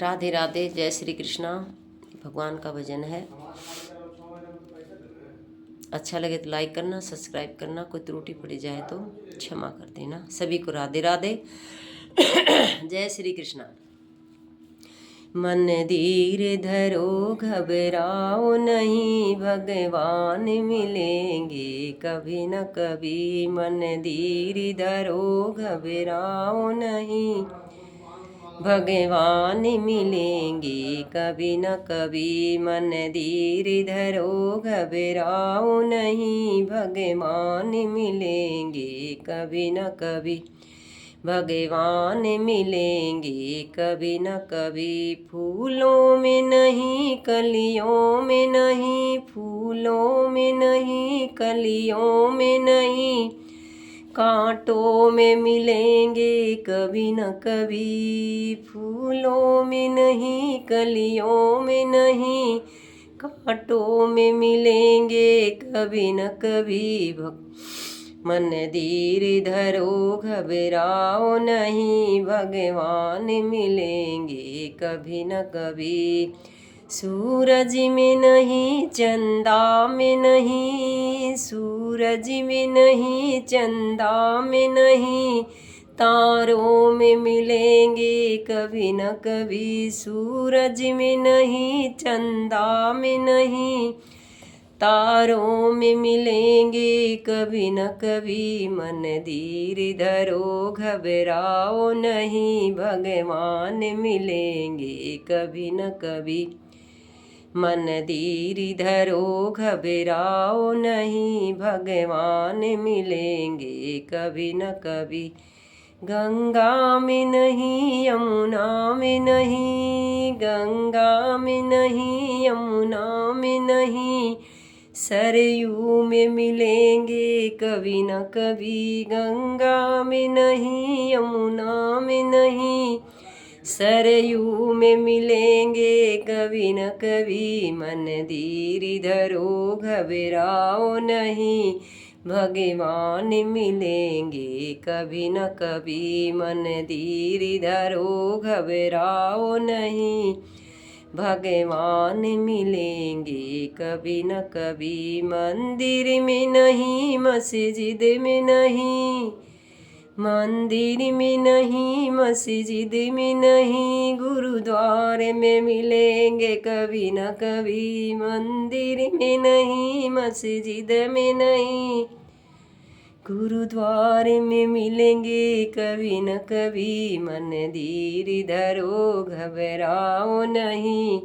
राधे राधे, जय श्री कृष्णा। भगवान का भजन है। अच्छा लगे तो लाइक करना, सब्सक्राइब करना। कोई त्रुटि पड़ी जाए तो क्षमा कर देना। सभी को राधे राधे, जय श्री कृष्णा। मन धीर धरो, घबराओ नहीं, भगवान मिलेंगे कभी न कभी। मन धीर धरो, घबराओ नहीं, भगवान मिलेंगे कभी न कभी। मन धीर धरो, घबराओ नहीं, भगवान मिलेंगे कभी न कभी। भगवान मिलेंगे कभी न कभी। फूलों में नहीं, कलियों में नहीं, फूलों में नहीं, कलियों में नहीं, कांटों में मिलेंगे कभी न कभी। फूलों में नहीं, कलियों में नहीं, कांटों में मिलेंगे कभी न कभी। मन धीर धरो, घबराओ नहीं, भगवान मिलेंगे कभी न कभी। सूरज में नहीं, चंदा में नहीं, सूरज में नहीं, चंदा में नहीं, तारों में मिलेंगे कभी न कभी। सूरज में नहीं, चंदा में नहीं, तारों में मिलेंगे कभी न कभी। मन धीर धरो, घबराओ नहीं, भगवान मिलेंगे कभी न कभी। मन धीर धरो, घबराओ नहीं, भगवान मिलेंगे कभी न कभी। गंगा में नहीं, यमुना में नहीं, गंगा में नहीं, यमुना में नहीं, सरयू में मिलेंगे कभी न कभी। गंगा में नहीं, यमुना में नहीं, सरयू में मिलेंगे कभी न कभी। मन धीर धरो, घबराओ नहीं, भगवान मिलेंगे कभी न कभी। मन धीर धरो, घबराओ नहीं, भगवान मिलेंगे कभी न कभी। मंदिर में नहीं, मस्जिद में नहीं, मंदिर में नहीं, मस्जिद में नहीं, गुरुद्वारे में मिलेंगे कभी न कभी। मंदिर में नहीं, मस्जिद में नहीं, गुरुद्वारे में मिलेंगे कभी न कभी। मन धीर धरो, घबराओ नहीं,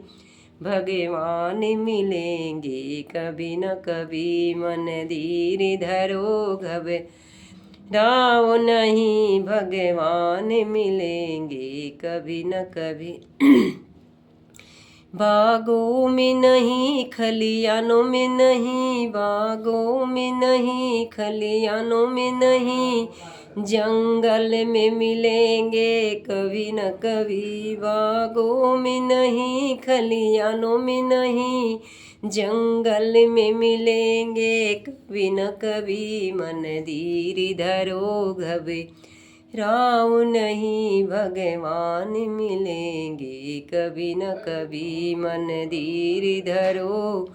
भगवान मिलेंगे कभी न कभी। मन धीर धरो, घबराओ नहीं, भगवान मिलेंगे कभी न कभी। बागों में नहीं, खलियानों में नहीं, बागों में नहीं, खलियानों में नहीं, जंगल में मिलेंगे कभी न कभी। बागों में नहीं, खलियानों में नहीं, जंगल में मिलेंगे कभी न कभी। मन धीर धरो, घबराओ नहीं, भगवान मिलेंगे कभी न कभी। मन धीर धरो,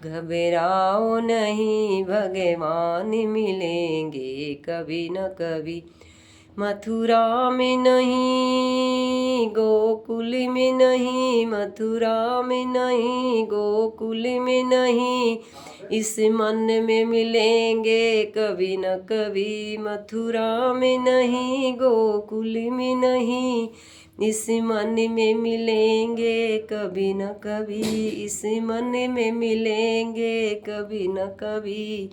घबराओ नहीं, भगवान मिलेंगे कभी न कभी। मथुरा में नहीं, गोकुल में नहीं, मथुरा में नहीं, गोकुल में नहीं, इस मन में मिलेंगे कभी न कभी। मथुरा में नहीं, गोकुल में नहीं, इस मन में मिलेंगे कभी न कभी। इस मन में मिलेंगे कभी न कभी।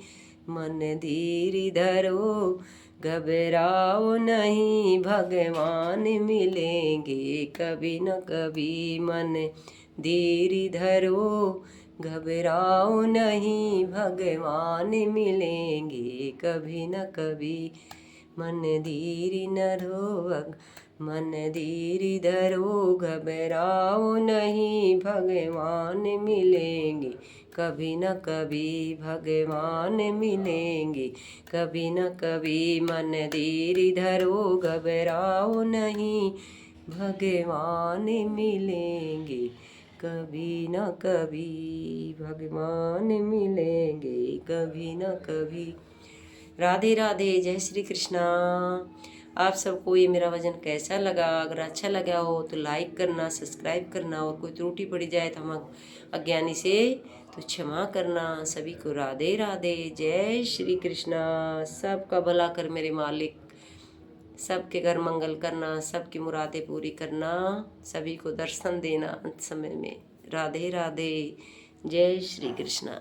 मन धीर धरो, घबराओ नहीं, भगवान मिलेंगे कभी न कभी। मन धीर धरो, घबराओ नहीं, भगवान मिलेंगे कभी न कभी। मन धीर न रो, मन धीर धरो, घबराओ नहीं, भगवान मिलेंगे कभी न कभी। भगवान मिलेंगे कभी न कभी। मन धीर धरो, घबराओ नहीं, भगवान मिलेंगे कभी न कभी, भगवान मिलेंगे कभी न कभी। राधे राधे, जय श्री कृष्णा। आप सबको ये मेरा भजन कैसा लगा? अगर अच्छा लगा हो तो लाइक करना, सब्सक्राइब करना, और कोई त्रुटि पड़ी जाए तो हम अज्ञानी से तो क्षमा करना। सभी को राधे राधे, जय श्री कृष्णा। सबका भला कर मेरे मालिक, सबके घर मंगल करना, सबकी मुरादें पूरी करना, सभी को दर्शन देना अंत समय में। राधे राधे, जय श्री कृष्णा।